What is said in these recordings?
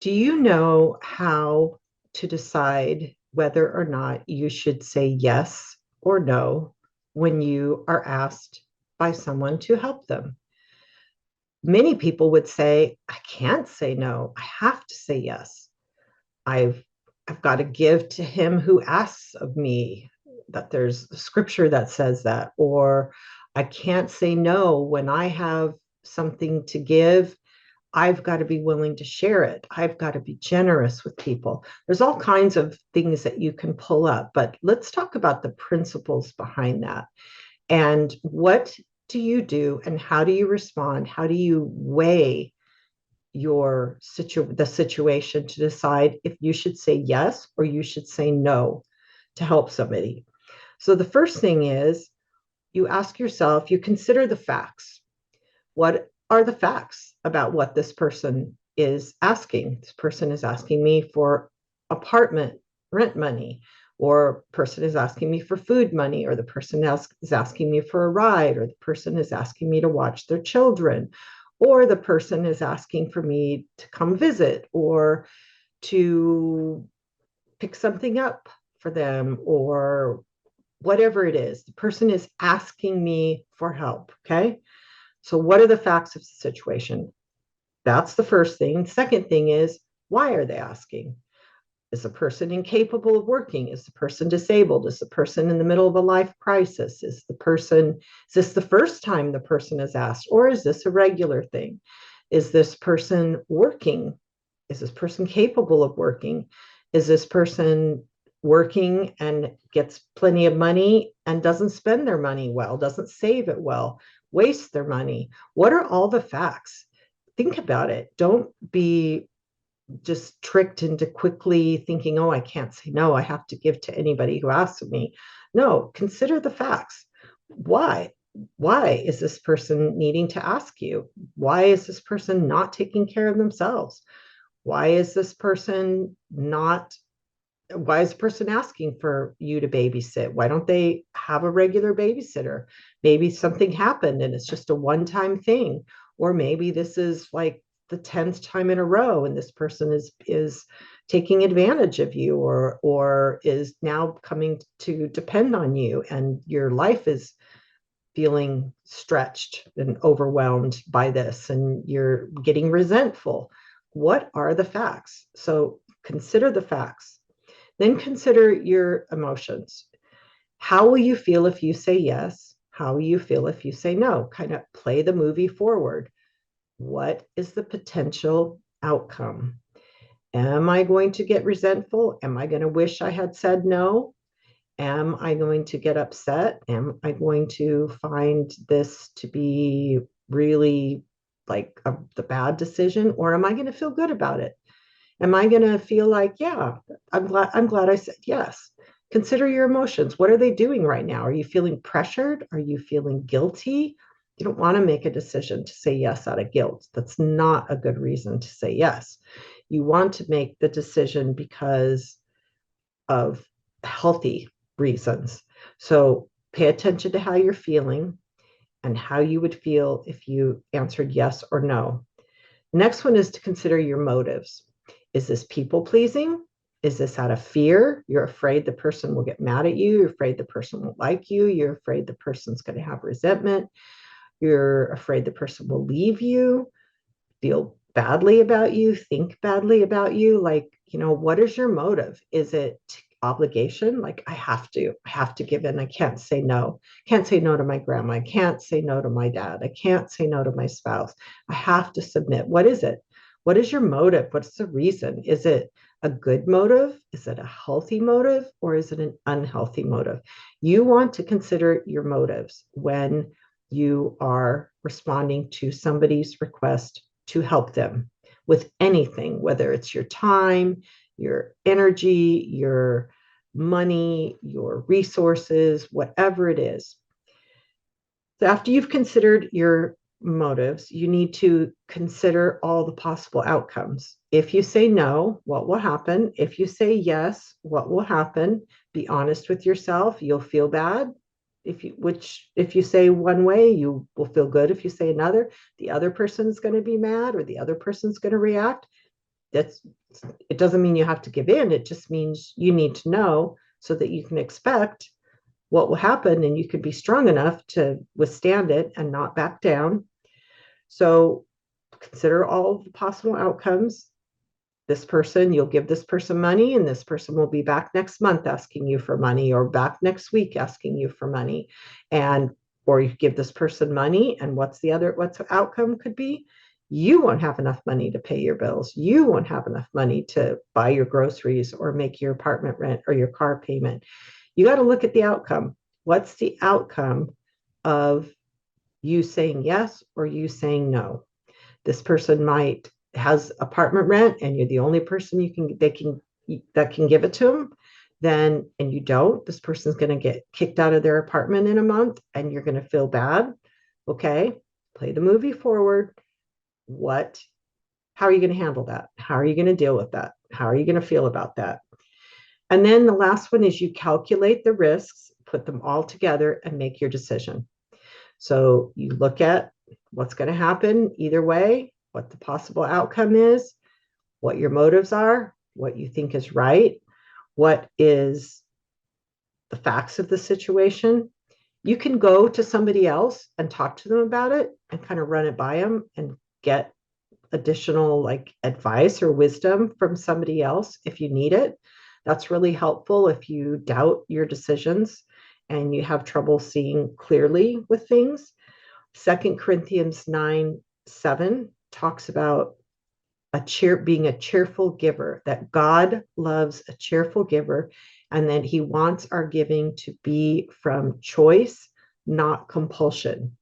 Do you know how to decide whether or not you should say yes or no when you are asked by someone to help them? Many people would say, I can't say no. I have to say yes. I've I've got to give to him who asks of me. That there's scripture that says that, or I can't say no when I have something to give. I've got to be willing to share it. I've got to be generous with people. There's all kinds of things that you can pull up, but let's talk about the principles behind that. And what do you do and how do you respond? How do you weigh the situation to decide if you should say yes or you should say no to help somebody? So the first thing is you ask yourself, you consider the facts. What are the facts about what this person is asking? This person is asking me for apartment rent money, or person is asking me for food money, or the person is asking me for a ride, or the person is asking me to watch their children, or the person is asking for me to come visit or to pick something up for them, or whatever it is. The person is asking me for help. Okay. So, what are the facts of the situation? That's the first thing. Second thing is, why are they asking? Is the person incapable of working? Is the person disabled? Is the person in the middle of a life crisis? Is this the first time the person is asked, or is this a regular thing? Is this person working? Is this person capable of working? Is this person working and gets plenty of money and doesn't spend their money well, doesn't save it well, wastes their money? What are all the facts? Think about it. Don't be just tricked into quickly thinking, oh, I can't say no. I have to give to anybody who asks of me. No, consider the facts. Why? Why is this person needing to ask you? Why is this person not taking care of themselves? Why is this person not why is the person asking for you to babysit? Why don't they have a regular babysitter? Maybe something happened and it's just a one-time thing. Or maybe this is like the 10th time in a row and this person is taking advantage of you, or is now coming to depend on you, and your life is feeling stretched and overwhelmed by this and you're getting resentful. What are the facts? So consider the facts. Then consider your emotions. How will you feel if you say yes? How will you feel if you say no? Kind of play the movie forward. What is the potential outcome? Am I going to get resentful? Am I going to wish I had said no? Am I going to get upset? Am I going to find this to be really like the bad decision? Or am I going to feel good about it? Am I going to feel like, yeah, I'm glad I said yes? Consider your emotions. What are they doing right now? Are you feeling pressured? Are you feeling guilty? You don't want to make a decision to say yes out of guilt. That's not a good reason to say yes. You want to make the decision because of healthy reasons. So pay attention to how you're feeling and how you would feel if you answered yes or no. Next one is to consider your motives. Is this people pleasing? Is this out of fear? You're afraid the person will get mad at you. You're afraid the person won't like you. You're afraid the person's going to have resentment. You're afraid the person will leave you, feel badly about you, think badly about you. Like, what is your motive? Is it obligation? Like, I have to give in. I can't say no. Can't say no to my grandma. I can't say no to my dad. I can't say no to my spouse. I have to submit. What is it? What is your motive? What's the reason? Is it a good motive? Is it a healthy motive? Or is it an unhealthy motive? You want to consider your motives when you are responding to somebody's request to help them with anything, whether it's your time, your energy, your money, your resources, whatever it is. So after you've considered your motives, you need to consider all the possible outcomes. If you say no, what will happen? If you say yes, what will happen? Be honest with yourself. You'll feel bad. If you say one way, you will feel good. If you say another, the other person's going to be mad or the other person's going to react. That's it doesn't mean you have to give in. It just means you need to know so that you can expect what will happen and you can be strong enough to withstand it and not back down. So consider all the possible outcomes. This person, you'll give this person money, and this person will be back next month asking you for money, or back next week asking you for money. And or you give this person money, and what's the outcome could be? You won't have enough money to pay your bills. You won't have enough money to buy your groceries or make your apartment rent or your car payment. You got to look at the outcome. What's the outcome of you saying yes or you saying no? This person might has apartment rent and you're the only person that can give it to them, then and you don't, this person's going to get kicked out of their apartment in a month and you're going to feel bad. Okay, play the movie forward. What How are you going to handle that? How are you going to deal with that? How are you going to feel about that? And then the last one is you calculate the risks, put them all together and make your decision. So you look at what's going to happen either way, what the possible outcome is, what your motives are, what you think is right, what is the facts of the situation. You can go to somebody else and talk to them about it and kind of run it by them and get additional like advice or wisdom from somebody else if you need it. That's really helpful if you doubt your decisions and you have trouble seeing clearly with things. 2 Corinthians 9:7 talks about being a cheerful giver, that God loves a cheerful giver, and that he wants our giving to be from choice, not compulsion.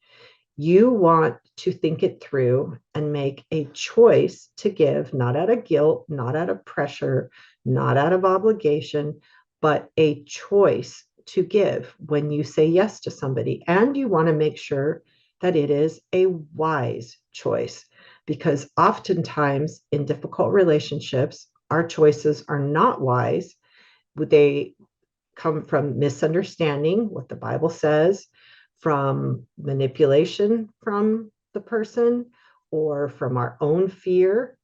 You want to think it through and make a choice to give, not out of guilt, not out of pressure, not out of obligation, but a choice to give when you say yes to somebody. And you want to make sure that it is a wise choice, because oftentimes in difficult relationships, our choices are not wise. They come from misunderstanding what the Bible says, from manipulation from the person, or from our own fear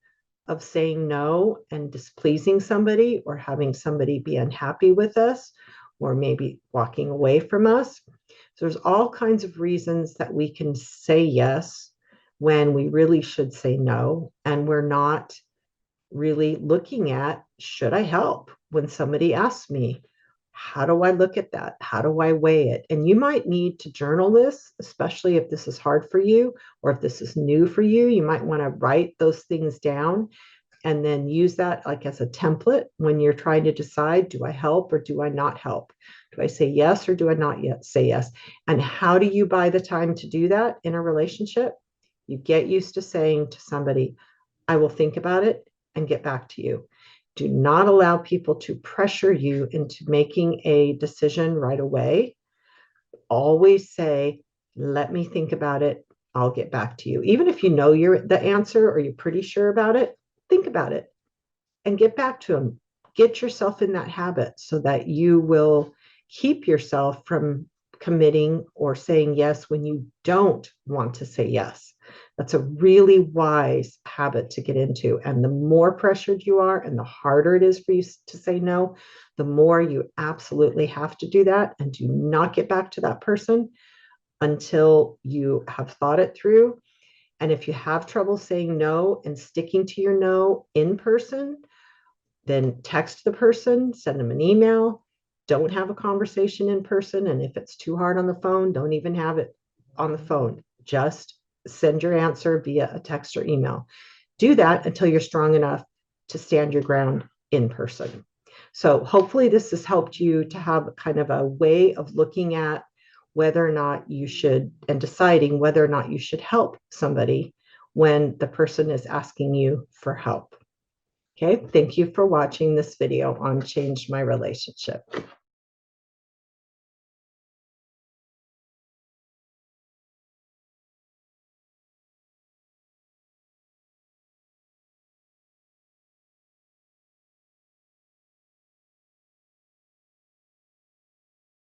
of saying no and displeasing somebody, or having somebody be unhappy with us, or maybe walking away from us. So there's all kinds of reasons that we can say yes when we really should say no, and we're not really looking at, should I help? When somebody asks me, how do I look at that? How do I weigh it? And you might need to journal this, especially if this is hard for you or if this is new for you. You might want to write those things down and then use that like as a template when you're trying to decide, do I help or do I not help? Do I say yes or do I not yet say yes? And how do you buy the time to do that in a relationship? You get used to saying to somebody, I will think about it and get back to you. Do not allow people to pressure you into making a decision right away. Always say, let me think about it. I'll get back to you. Even if you know you're the answer or you're pretty sure about it, think about it and get back to them. Get yourself in that habit so that you will keep yourself from committing or saying yes when you don't want to say yes. That's a really wise habit to get into. And the more pressured you are and the harder it is for you to say no, the more you absolutely have to do that, and do not get back to that person until you have thought it through. And if you have trouble saying no and sticking to your no in person, then text the person, send them an email. Don't have a conversation in person. And if it's too hard on the phone, don't even have it on the phone. Just send your answer via a text or email. Do that until you're strong enough to stand your ground in person. So hopefully this has helped you to have kind of a way of looking at whether or not you should, and deciding whether or not you should help somebody when the person is asking you for help. Okay, thank you for watching this video on Change My Relationship.